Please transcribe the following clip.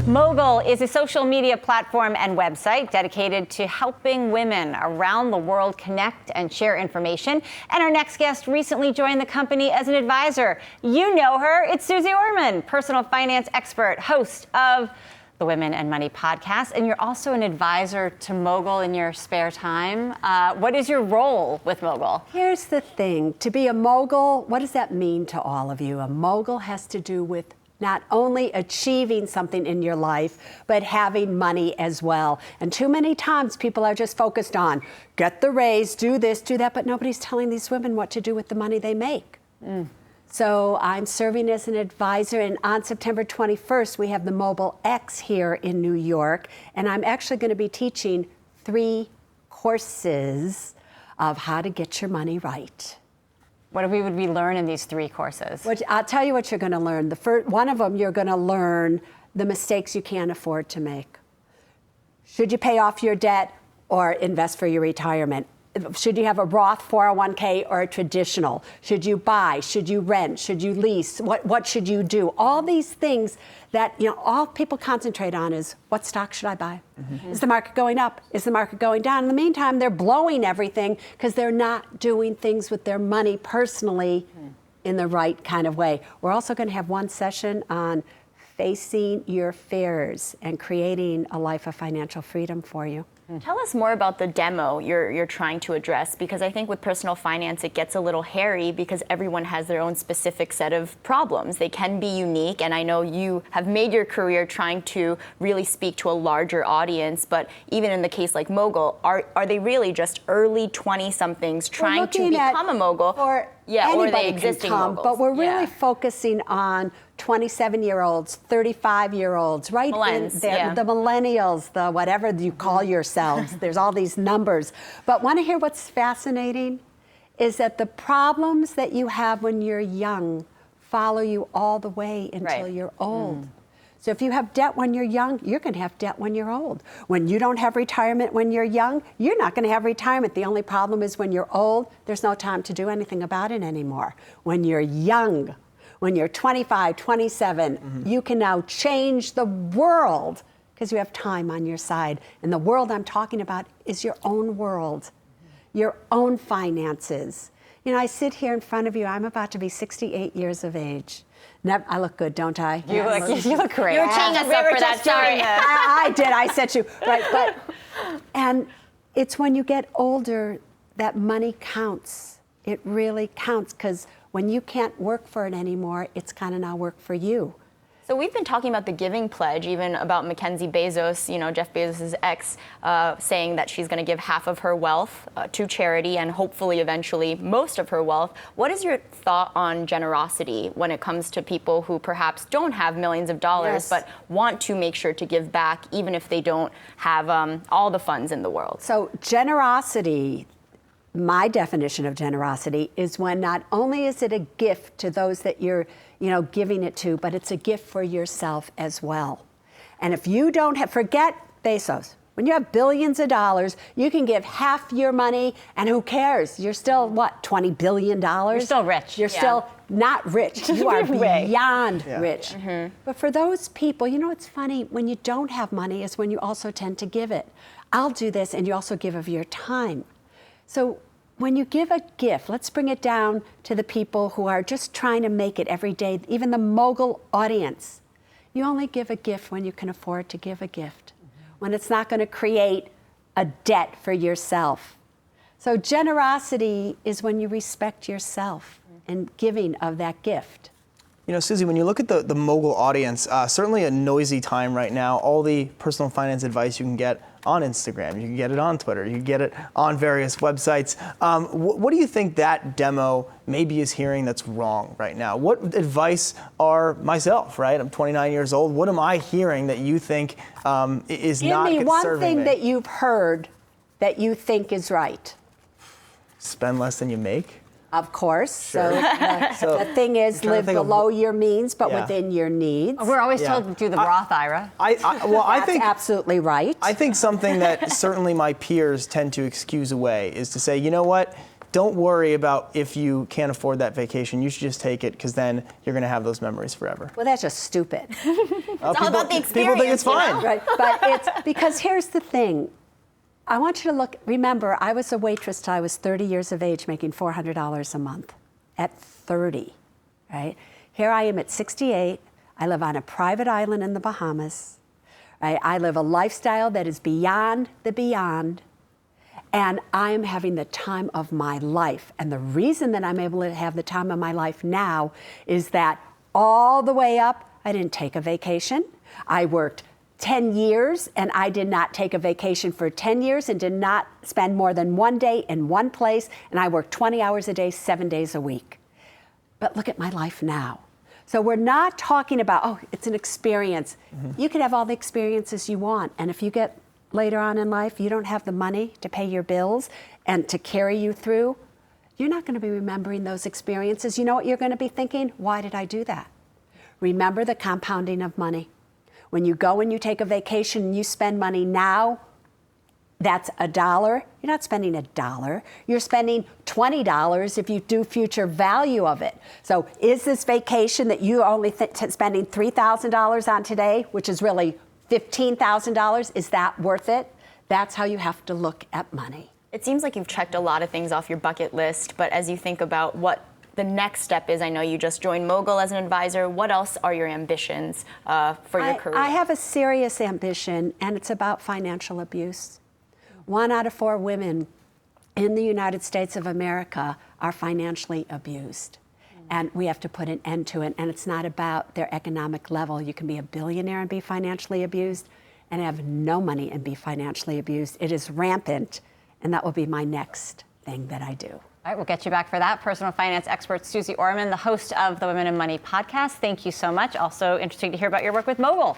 Mogul is a social media platform and website dedicated to helping women around the world connect and share information. And our next guest recently joined the company as an advisor. You know her. It's Suze Orman, personal finance expert, host of the Women and Money podcast. And you're also an advisor to Mogul in your spare time. What is your role with Mogul? Here's the thing. To be a mogul, what does that mean to all of you? A mogul has to do with not only achieving something in your life, but having money as well. And too many times people are just focused on get the raise, do this, do that, but nobody's telling these women what to do with the money they make. So I'm serving as an advisor, and on September 21st, we have the Mobile X here in New York, and I'm actually going to be teaching 3 courses of how to get your money right. What would we learn in these 3 courses? I'll tell you what you're going to learn. One of them, you're going to learn the mistakes you can't afford to make. Should you pay off your debt or invest for your retirement? Should you have a Roth 401k or a traditional? Should you buy? Should you rent? Should you lease? What should you do? All these things that all people concentrate on is what stock should I buy? Is the market going up? Is the market going down? In the meantime, they're blowing everything because they're not doing things with their money personally in the right kind of way. We're also going to have one session on facing your fears and creating a life of financial freedom for you. Tell us more about the demo you're trying to address, because I think with personal finance it gets a little hairy because everyone has their own specific set of problems. They can be unique, and I know you have made your career trying to really speak to a larger audience, but even in the case like Mogul, are they really just early 20-somethings trying to become a mogul? Or are they existing moguls? But we're really focusing on 27-year-olds, 35-year-olds, right? The millennials, the whatever you call yourselves. There's all these numbers. But want to hear what's fascinating? Is that the problems that you have when you're young follow you all the way until you're old. So if you have debt when you're young, you're going to have debt when you're old. When you don't have retirement when you're young, you're not going to have retirement. The only problem is when you're old, there's no time to do anything about it anymore. When you're young, when you're 25, 27, you can now change the world because you have time on your side. And the world I'm talking about is your own world, your own finances. I sit here in front of you. I'm about to be 68 years of age. I look good, don't I? You look great. You were teeing us up for that story. I did. I set you right. And it's when you get older that money counts. It really counts, because when you can't work for it anymore, it's kind of now work for you. So we've been talking about the giving pledge, even about Mackenzie Bezos, Jeff Bezos' ex, saying that she's going to give half of her wealth to charity and hopefully eventually most of her wealth. What is your thought on generosity when it comes to people who perhaps don't have millions of dollars but want to make sure to give back even if they don't have all the funds in the world? So generosity, my definition of generosity, is when not only is it a gift to those that you're giving it to, but it's a gift for yourself as well. And if you don't have, forget Bezos. When you have billions of dollars, you can give half your money, and who cares? You're still, $20 billion? You're still rich. You're still not rich. You are beyond rich. But for those people, it's funny, when you don't have money is when you also tend to give it. I'll do this, and you also give of your time. So when you give a gift, let's bring it down to the people who are just trying to make it every day, even the mogul audience. You only give a gift when you can afford to give a gift, when it's not going to create a debt for yourself. So generosity is when you respect yourself and giving of that gift. Suze, when you look at the mogul audience, certainly a noisy time right now. All the personal finance advice you can get on Instagram, you can get it on Twitter, you can get it on various websites. What do you think that demo maybe is hearing that's wrong right now? What advice are myself, right? I'm 29 years old. What am I hearing that you think is not Give me one serving thing me? that you've heard that you think is right. Spend less than you make. Of course. Sure. So the thing is, live below your means, but within your needs. We're always told to do the Roth IRA. I think absolutely right. I think something that certainly my peers tend to excuse away is to say, you know what? don't worry about if you can't afford that vacation. You should just take it, because then you're going to have those memories forever. Well, that's just stupid. It's all about the experience. People think it's fine. Right, but it's because here's the thing. I want you to remember, I was a waitress till I was 30 years of age, making $400 a month at 30, right? Here I am at 68. I live on a private island in the Bahamas. Right? I live a lifestyle that is beyond the beyond. And I'm having the time of my life. And the reason that I'm able to have the time of my life now is that all the way up, I didn't take a vacation. I worked 10 years, and I did not take a vacation for 10 years and did not spend more than one day in one place. And I worked 20 hours a day, 7 days a week. But look at my life now. So we're not talking about, oh, it's an experience. You can have all the experiences you want. And if you get later on in life, you don't have the money to pay your bills and to carry you through, you're not going to be remembering those experiences. You know what you're going to be thinking? Why did I do that? Remember the compounding of money. When you go and you take a vacation and you spend money now, that's $1. You're not spending $1. You're spending $20 if you do future value of it. So is this vacation that you only spending $3,000 on today, which is really $15,000, is that worth it? That's how you have to look at money. It seems like you've checked a lot of things off your bucket list, but as you think about what the next step is, I know you just joined Mogul as an advisor. What else are your ambitions for your career? I have a serious ambition, and it's about financial abuse. 1 out of 4 women in the United States of America are financially abused. And we have to put an end to it. And it's not about their economic level. You can be a billionaire and be financially abused, and have no money and be financially abused. It is rampant, and that will be my next thing that I do. All right, we'll get you back for that. Personal finance expert Suze Orman, the host of the Women in Money podcast. Thank you so much. Also interesting to hear about your work with Mogul.